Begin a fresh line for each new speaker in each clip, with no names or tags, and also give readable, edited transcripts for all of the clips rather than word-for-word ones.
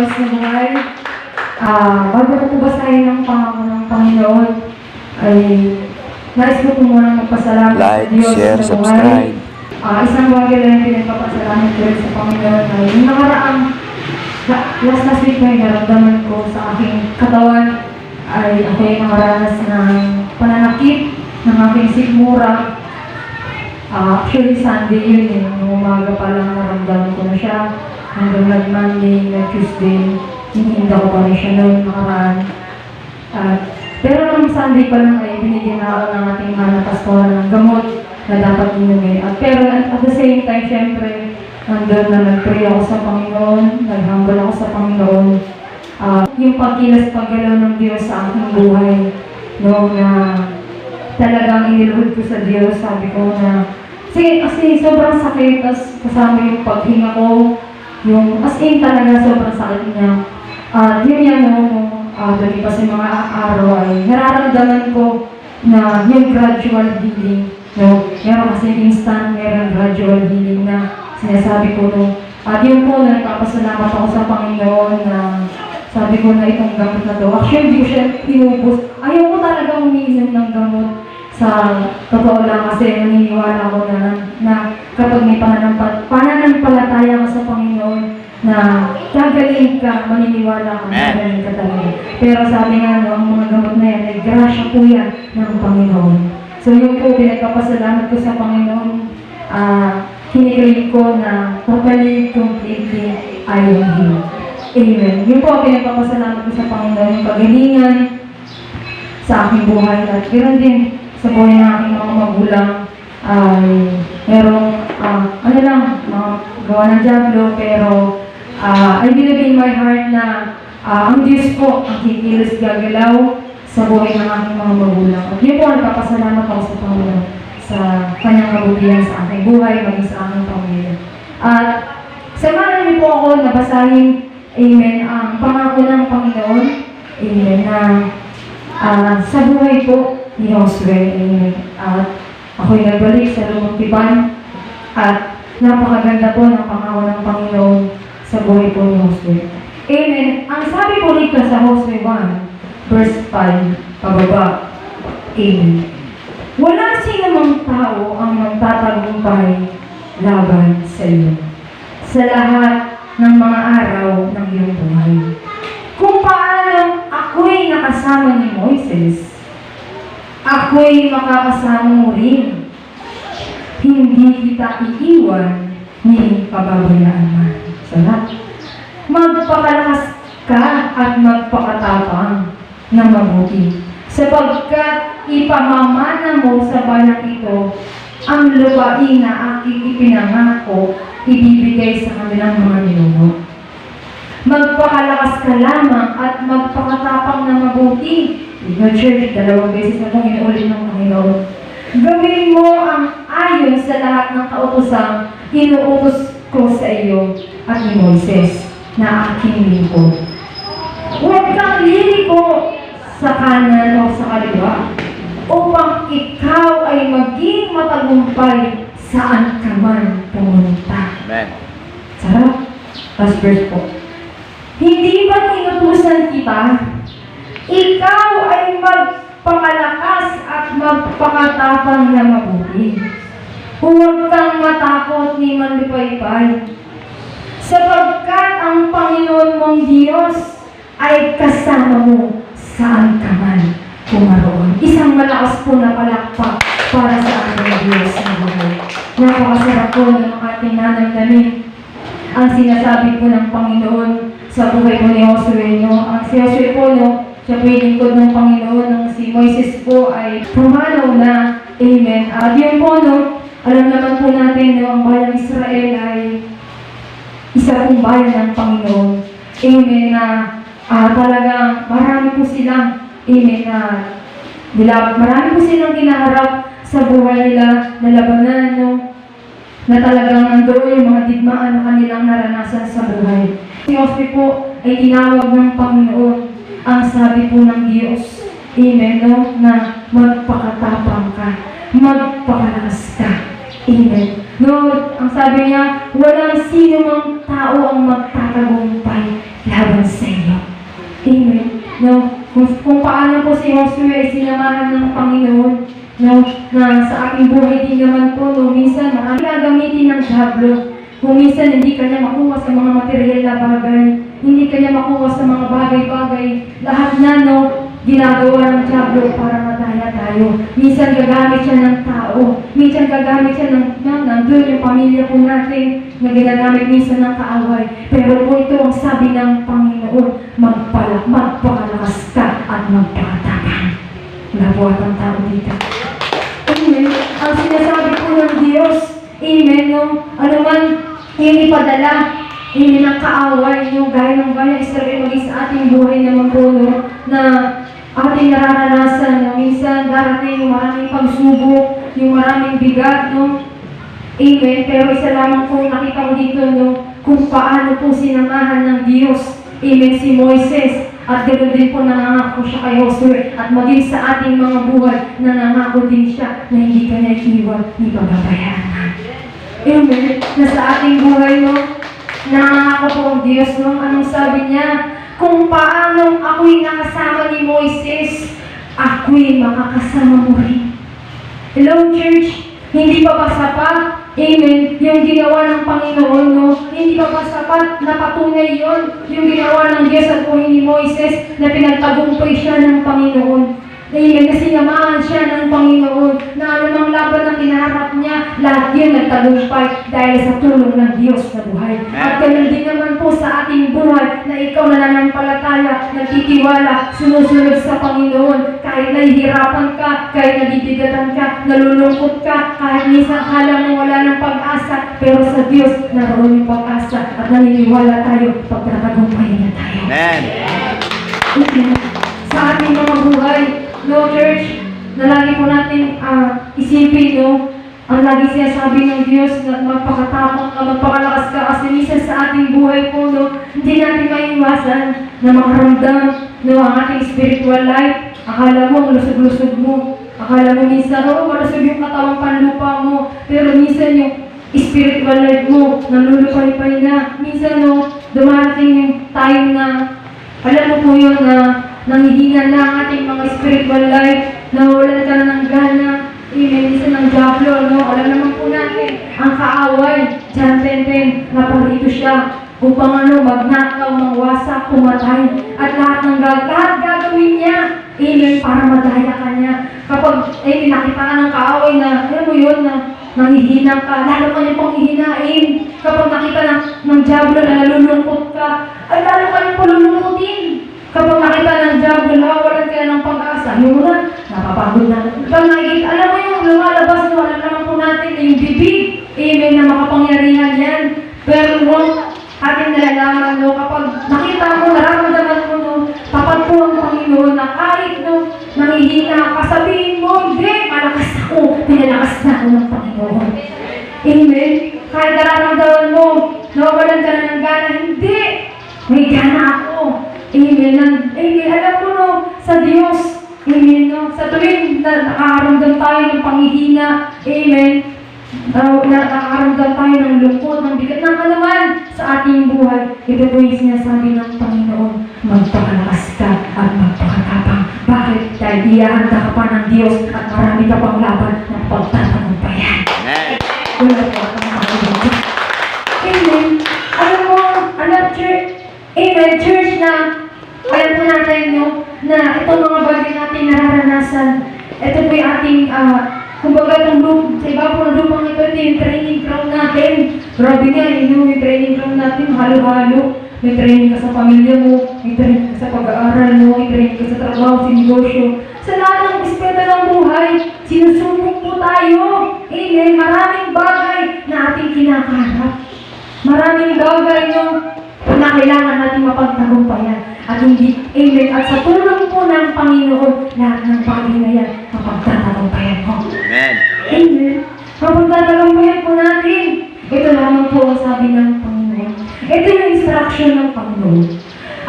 Diyos na buhay. Bago ko po basahin ang pangako ng Panginoon, ay nais ko po muna magpasalamat
Like,
sa Diyos
share,
na buhay.
subscribe.
Isang bagay lang pinagpapasalamat ko rin sa Panginoon ay yung nakaraang last week na naramdaman ko sa aking katawan ay ako ay nakaranas ng pananakit ng aking sikmura. Actually, Sunday yun eh. Nung umaga pa lang naramdaman ko na siya. Hanggang nag-Monday, nag-Tuesday, hinihinda ko pa rin siya noon nakaraan. Pero nung Sunday pa lang ay binigyan na ako ng ating pastoral ng gamot na dapat inumin. Pero at the same time, syempre, nandun na nag-pray ako sa Panginoon, nag-humble ako sa Panginoon. Yung pagkilas-paggalaw ng Diyos sa aking buhay, no, na talagang iniluhod ko sa Diyos, sabi ko na, kasi sobrang sakit, tas kasama yung paghinga ko, yung as in talaga sobrang sakit niya. Yun yan, no, lumipas yung mga araw ay nararamdaman ko na yung gradual healing, no, meron kasi instant, meron gradual healing na sinasabi ko, no, yun po, nagpapasalamat ako sa Panginoon na sabi ko na itong gamot na to. Actually, hindi ko siya tinubos. Ayaw ko talaga umiinom ng gamot. Sa totoo lang kasi naniniwala ko na kapag may pananampalataya ka sa Panginoon na gagaling ka, maniniwala ka, gagaling ka talaga. Pero sabi nga, no, ang mga gamot na yan ay grasya po yan ng Panginoon. So yun po, pinagpapasalamat ko sa Panginoon. Kinikilig ko na totally, completely, I am Him. Amen. Yun po, pinagpapasalamat ko sa Panginoon yung pagalingan sa aking buhay. At ganoon din sa buhay ng aking mga magulang ay merong, mga gawa ng Diablo, pero I believe in my heart na ang Diyos po ang kikilos gagalaw sa buhay ng aking mga magulang. At yun po, nagpapasalamat ako sa Panginoon sa kanyang kabutihan sa aking buhay, maging sa aking pamilya. At samahan niyo po ako na basahin, amen, ang pangako ng Panginoon, amen, na sa buhay po ni Josue, amen. At ako'y nagbalik sa lumutipan at napakaganda po ng pangako ng Panginoon sa buhay po ni Josue. Amen. Ang sabi po dito sa Josue 1, verse 5, pababa, amen. Walang sinumang tao ang magtatagumpay laban sa iyo sa lahat ng mga araw ng iyong buhay. Kung paano ako'y nakasama ni Moises, ako'y makakasama mo rin. Hindi kita iiwan ni pababayaan man. Sarap. Magpakalakas ka at magpakatapang na mabuti, sapagkat ipamamana mo sa banang ito ang lupain na aking ipinangako ibibigay sa kanilang mga ninuno. Magpakalakas ka lamang at magpakatapang na mabuti. Ikaw, church, 2 beses na itong inuulit ng Panginoon. Gawin mo ang ayon sa lahat ng kautosang inuutos ko sa iyo at ni Moises na aking lingkod. Huwag kang liliko sa kanan o sa kaliwa upang ikaw ay maging matagumpay saan ka man pumunta.
Amen.
Sarap. Last verse po. Hindi ba inutusan kita? Ikaw ay magpakalakas at magpakatapang na mabuti. Huwag kang matakot ni manlupaypay, sapagkat ang Panginoon mong Diyos ay kasama mo saan ka man pumaroon. Isang malakas po na palakpak para sa ating Diyos na buhay. Napakasarap po ng ating nanamdamin ang sinasabi po ng Panginoon sa buhay po ni Josue. Ang si Josue po, siya po yung lingkod ng Panginoon. Ang si Moises po ay pumanaw na. Amen. Yun po, alam naman po natin, ang bayan ng Israel ay isa pong bayan ng Panginoon. Amen. Talagang marami po silang, amen, marami po silang kinaharap sa buhay nila na labanan, na talagang nandoon yung mga digmaan na kanilang naranasan sa buhay. Si Josue po ay tinawag ng Panginoon. Ang sabi po ng Diyos, amen, na magpakatapang ka, magpakalakas ka. Amen. Ang sabi niya, walang sino mang tao ang magtatagumpay laban no? Kung paano po si Josue ay sinamahan ng Panginoon, no? Na sa ating buhay din naman po, no? Minsan marami gagamitin ng diablo. Kung minsan hindi ka niya makuha sa mga material na bagay, hindi ka niya makuha sa mga bagay-bagay, lahat na, no? Ginagawa ng diablo para madaya tayo. Minsan gagamit siya ng tao. Minsan gagamit siya nandun yung pamilya po natin na ginagamit minsan ng kaaway. Pero po ito ang sabi ng Panginoon, magpakalakas ka at magpakatapang. Nabuhat ang tao dito. Amen. Ang sinasabi po ng Diyos, amen, no? Ano man yung ipadala, amen, ang kaaway, yung gaya ng bayan Israel, maging sa ating buhay naman po, no? Na ating nararanasan na minsan darating yung maraming pagsubok, yung maraming bigat, no? Amen. Pero isa lamang po nakita ko dito, no? Kung paano po sinamahan ng Diyos, amen, si Moises. At ganoon din po nangangako siya kay Josue. At maging sa ating mga buhay, nangangako din siya na hindi ka niya iiwan, ni pababayaan. Amen. Na sa ating buhay, no? Nangangako po ang Diyos, no? Anong sabi niya? Kung paano ako'y nakasama ni Moises, ako'y makakasama mo rin. Hello, church? Hindi pa ba sapat? Amen. Yung ginawa ng Panginoon, no? Hindi pa ba sapat na patunay yun? Yung ginawa ng Diyos at buhay ni Moises na pinagtagumpay siya ng Panginoon. Amen. Kasi sinamahan siya ng Panginoon na anumang laban na kinaharap niya, lahat yun nagtagumpay dahil sa tulong ng Diyos na buhay. At ganun din naman po sa ating buhay na ikaw na nananampalataya, nagtitiwala, sumusunod sa Panginoon. Kahit nahihirapan ka, kahit nabibigatan ka, nalulungkot ka, kahit minsan akala mo wala ng pag-asa, pero sa Diyos naroon yung pag-asa at naniniwala tayo pagtatagumpay niya tayo.
Amen.
Sa ating mga buhay, no, church, na lagi po natin isipin, no, ang lagi sinasabi ng Diyos na magpakatapang ka, magpakalakas ka, kasi minsan sa ating buhay po, no, hindi natin maiiwasan na makaramdam, no, ang ating spiritual life. Akala mo, malusog-lusog mo. Akala mo minsan, malusog yung katawang panlupa mo. Pero minsan yung spiritual life mo, nalulupay-pay na. Minsan, no, dumarating yung time na, alam mo po yun na, nanghihina na ang ating mga spiritual life, nawalan ka na ng gana, minsan ng diablo, no? Alam naman po natin, ang kaaway, John 10:10, naparito siya upang magnakaw, mangwasak, pumatay, at lahat gagawin niya, para madaya ka niya. Kapag, nakita ka ng kaaway na, alam mo yun, na nanghihina ka, lalo ka niya pang hihinain. Kapag nakita ng diablo na nalulungkot ka, ay lalo ka niya palulungkotin. Kapag nakita ng diablo, nawawalan ka ng pag-asa, yung na, napapagod na. Kapag nakikita, alam mo yung lumalabas, no, alam naman po natin na yung bibig, amen, na makapangyarihan yan. Pero no, ating nalalaman, no, kapag nakita mo, nararamdaman mo, no, tapat po ang Panginoon na kahit, no, nangihina ka, sabihin mo, hindi, malakas ako, pinalakas na ako ng Panginoon. Amen. Kahit nararamdaman mo, nawawalan ka na ng gana, hindi, may gana ako. Amen. Amen. Alam mo, no, sa Diyos, amen, no, sa tuwing na nakaramdam tayo ng panghihina, amen, nakakaramdam tayo ng lungkot, ng bigat, ng anuman sa ating buhay, ito po yung sinasabi ng Panginoon, magpakalakas ka at magpakatapang. Bakit? Dahil iyahanda ka pa ng Diyos at marami ka pang laban ng pagtatagumpayan.
Amen.
Wala po ang Panginoon. Amen. Alam mo, church, amen, church na, alam po natin, no, na itong mga bagay natin nararanasan, ito po yung ating, kumbaga itong sa iba po ng lupang ito yung training ground natin. Grabe nga, yung training ground natin, halo-halo. May training ka sa pamilya mo, may training ka sa pag-aaral mo, may training ka sa trabaho, sa negosyo. Sa lahat ng aspeto ng buhay, sinusubok po tayo. Amen. Maraming bagay na ating kinakaharap. Maraming bagay na kailangan natin mapagtagumpayan. At hindi, amen. At sa tulong po ng Panginoon, lahat ng bagay na yan, mapagtatagumpayan ko.
Amen.
Amen. Mapagtatagumpayan po natin. Ito lamang po ang sabi ng Panginoon. Ito yung instruction ng Panginoon.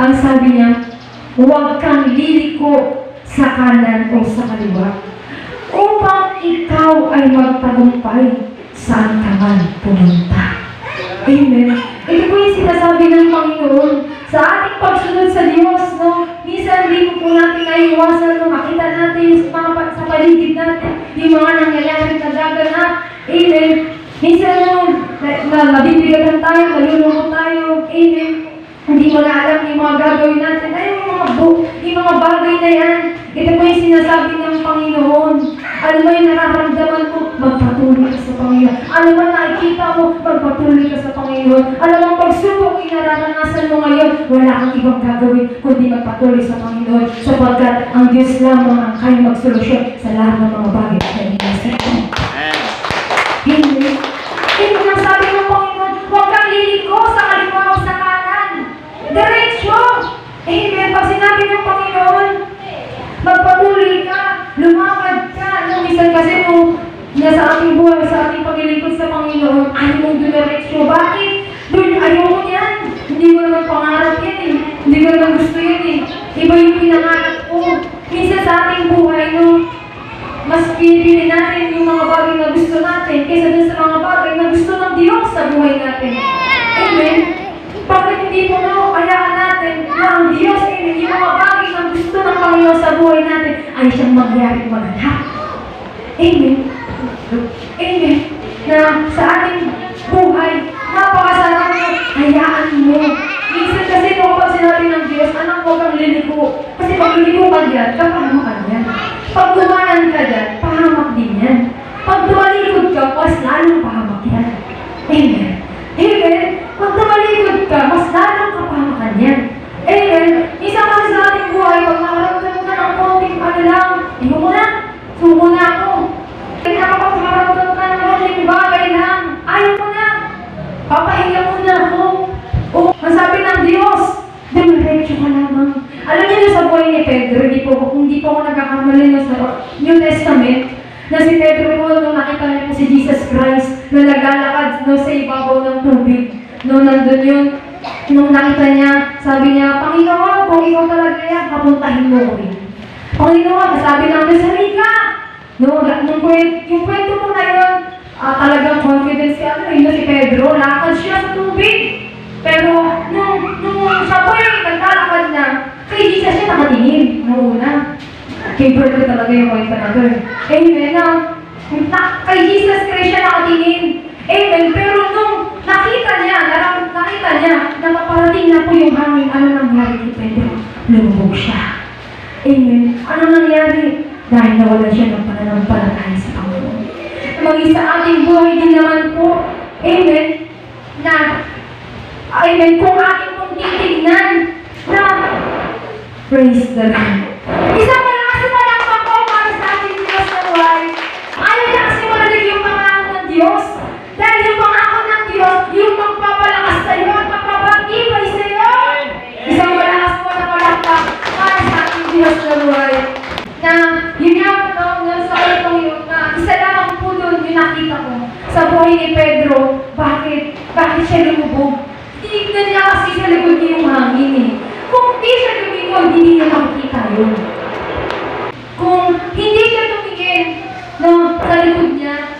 Ang sabi niya, huwag kang liliko sa kanan o sa kaliwa upang ikaw ay magtagumpay saan ka man pumunta. Amen. Ito po yung sinasabi ng Panginoon sa ating pagsunod sa Diyos, no? Minsan hindi mo paligid natin, yung mga nangyayari na gaganap. Amen. Minsan nabibigatan tayo, nalulungkot tayo. Amen. Hindi mo na alam yung mga gagawin natin. Ay, yung mga bagay na yan. Ito po yung sinasabi ng Panginoon. Ano mo yung nararamdaman mo? Magpatuloy ka sa Panginoon. Ano mo nakikita mo? Magpatuloy ka sa Panginoon. Ano mo pagsubok yung nararanasan mo ngayon? Wala kang ibang gagawin kundi magpatuloy sa Panginoon. Sapagkat ang Diyos lamang ang kaya magsolusyon sa lahat ng mga bagay na inasip mo. Hindi. Hindi na sabi ng Panginoon, huwag kang liliko sa kaliwa o sa kanan. Diretso! Amen. Pag sinabi ng Panginoon, magpatuloy ka, lumakad ka. Nung minsan kasi nasa ating buhay, sa ating paglilingkod sa Panginoon, ayaw mong dumiretso. Bakit? Doon, ayaw mo yan. Hindi mo naman pangarap yan eh. Hindi mo naman gusto yan eh. Iba yung pinangarap ko. Minsan sa ating buhay, mas pinipili natin yung mga bagay na gusto natin kaysa dun sa mga bagay na gusto ng Diyos sa buhay natin. Amen? Bakit hindi mo hayaan natin na ang Diyos, amen, yung mga bagay na gusto ng Panginoon sa buhay natin ay siyang magyari maganap. Amen? Amen? Na sa ating buhay, napakasarap mo, hayaan mo. Minsan kasi kapag sinabi ng Diyos, anak, huwag kang liliko. Kasi pag liliko ka dyan, kapahamak ka dyan. Pag tumanan ka dyan, pahamak din yan. Pag tumalikod ka, mas lalong pahamak yan. Amen? Amen? Pag tumalikod ka, mas lalong kapahamakan yan. Amen? Isa kasi sa ating buhay, pag nakaramdam ka ng konting ano lang, iyo mo na, suko na ako. Kaya kapag nakaramdam ka ng konting bagay lang, ayaw mo na, papahinga mo na ako. O, masabi ng Diyos, dumiretso ka lamang. Alam niyo sa buhay ni Pedro, hindi po ako nagkakamali sa New Testament, na si Pedro po, nung nakita niya po si Jesus Christ, na naglalakad sa ibabaw ng tubig. Nung nandun yun, nung nakita niya, sabi niya, Panginoon, kung ikaw talaga yan, papuntahin mo ko rin. Panginoon, sabi ng Diyos, halika! Yung kwento mo na yun, talagang confidence ka, yun si Pedro, lakad siya sa tubig. Pero, nung siya po yung naglalakad na, kay Jesus siya nakatingin, nauna. Kay Pedro talaga yung kwento na doon. Amen, kay Jesus Christ siya nakatingin. Amen, pero nung nakita niya na maparating na po yung hangin, ano nangyari kay Pedro? Lumubog siya. Amen. Ano nangyari? Dahil nawala siya ng pananampalataya sa Panginoon. Maging sa ating buhay din naman po, amen, amen, kung ating pong titignan na praise the Lord. Isang malakas na palakpak po para sa ating Diyos na buhay. Ayaw na kasi malalig yung pangako ng Diyos. Dahil yung pangako ng Diyos, yung magpapalakas sa iyo at magpapatibay sa iyo. Isang malakas po na palakpak para sa ating Diyos na buhay. Na yun nga po sa kwentong yun, na isa lang po doon yung nakita ko sa buhay ni Pedro. Bakit siya lumubog? Tinignan niya kasi sa likod niya yung hangin eh. Kung hindi siya lumikod, hindi niya makikita yun. Kung hindi siya tumingin sa likod niya,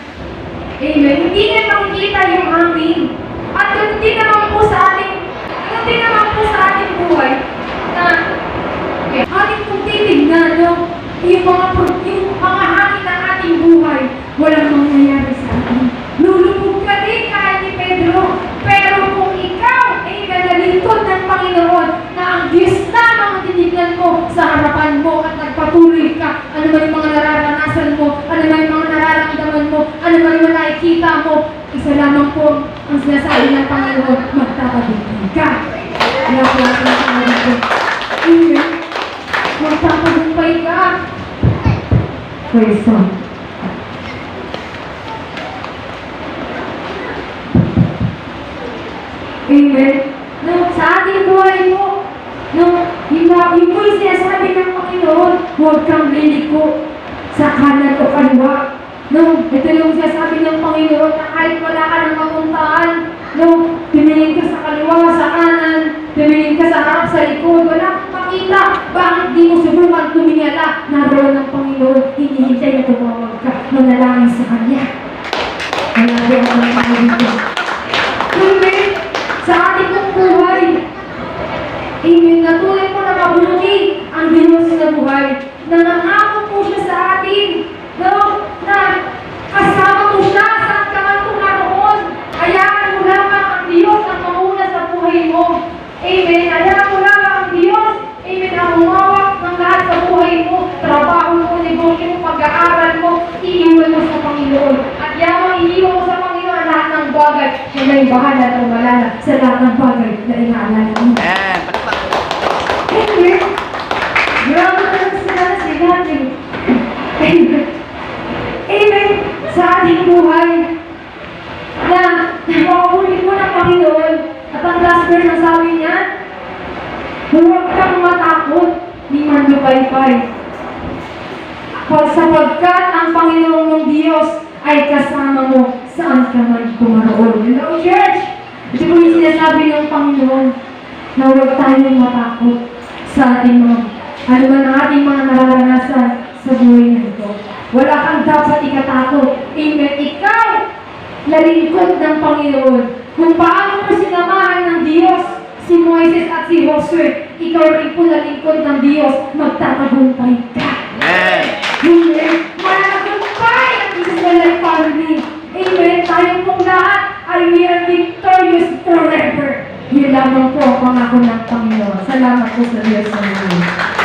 amen, hindi niya makikita yung hangin. At hindi naman po sa ating buhay na ating kung titignan, yung mga hangin ng ating buhay, walang mangyayari sa atin. Lulubog ka din kahit ni Pedro. Pero kung ikaw ay nalilingkod ng Panginoon na ang Diyos lamang ang tinignan mo sa harapan mo at nagpatuloy ka, ano man yung mga nararanasan mo, ano man yung mga nararamdaman mo, ano man yung nakikita mo, isa lamang po ang sinasabi ng Panginoon, magtatagumpay ka. Kaya po ang sinasabi ko, amen, magtatagumpay ka. Praise God. Amen. Sa ating buhay mo, yung po yung sinasabi ng Panginoon, huwag kang liliko sa kanan o kaliwa. Ito yung sinasabi ng Panginoon na kahit wala ka ng mapuntaan, tumingin ka sa kaliwa, sa kanan, tumingin ka sa harap, sa likod, wala kang makita. Bakit di mo subukan tumingala? Naroon ng Panginoon, hinihintay na tumawag ka, manalangin sa Kanya. Naroon ang Panginoon. Amen. Sa ating pong buhay, amen, natuloy po na mabuti ang Diyos sa buhay. Na nangako po siya sa atin sa lahat ng bagay na inaalala mo.
Amen. Palakpak.
Amen. Grabe talaga sila si natin. Amen. Amen. Sa ating buhay na makakulit mo ng Panginoon at ang last verse na sabi niya, huwag kang matakot ni manlupaypay. Sapagkat ang Panginoon mong Diyos ay kasama mo saan ka man pumaroon. Hello, church! Ito po yung sinasabi ng Panginoon na huwag tayong matakot sa ating mga, ano man ang ating mga nararanasan sa buhay nito. Wala kang dapat ikatakot. Amen. Ikaw, lalingkod ng Panginoon. Kung paano mo sinamahan ng Diyos si Moises at si Josue, ikaw rin po lalingkod ng Diyos, magtatagumpay ka.
Amen.
Amen. Mananagumpay ang Israelite family. Amen. Tayo pong lahat ay we are victorious forever. Yun lamang po ang pangako ng Panginoon. Salamat po sa Diyos sa mga.